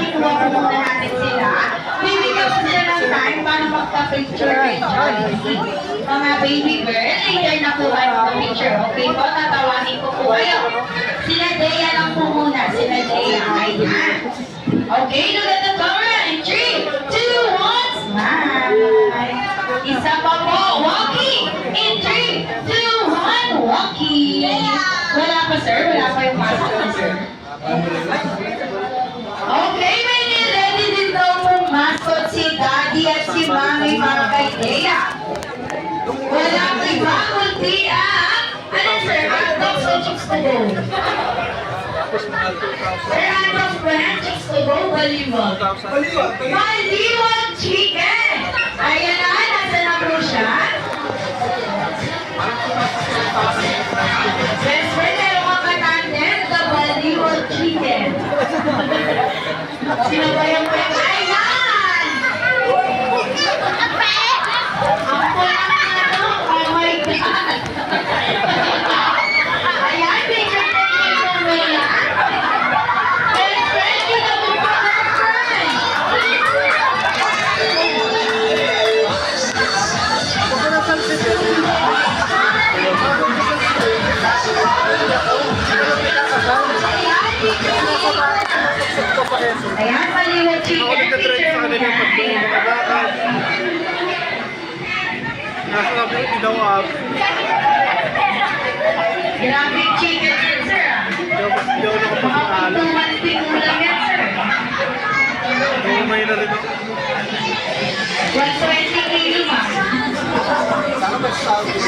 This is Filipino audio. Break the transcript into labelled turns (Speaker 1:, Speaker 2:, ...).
Speaker 1: kinuha po muna natin sila. Bibigyan ko sila ng time para magpa-picture kay Jollibee. Mga baby girl, later na po kayo magpa-picture. Okay po, tatawanin ko po kayo. Sila Dea lang po muna. Sila Dea. Ayan. Okay, look at the camera. In 3, 2, 1, smile. Isa pa po, walking. In 3, 2, 1, walking. Wala pa sir, wala pa yung masok na sir. Okay, may ready din daw pong mascot si Daddy at si Mami para kay Dea. Wala pa iba kundi ano sir, hotdogs o chicks to go? Sir, hotdogs ba yan? Chicks to go? Baliwag. Baliwag chicken! Ayan na, nasa na po siya? Best friend, meron ka katandem, the Baliwag chicken. Sinabayan ko yung ayan! Ang pulang ano, oh my God! Ayan, picture taking po nila. Best friend, kita mo pa best friend! Ayan, Baliwag chicken, picture mo na.
Speaker 2: Nasa nabi ko, tinawag.
Speaker 1: Grabe chicken yan, sir.
Speaker 2: Hindi ako
Speaker 1: Mga
Speaker 2: nakapagpapala.
Speaker 1: pagtuman yan, sir.
Speaker 2: May na rin ako.
Speaker 1: 120 kilo ba?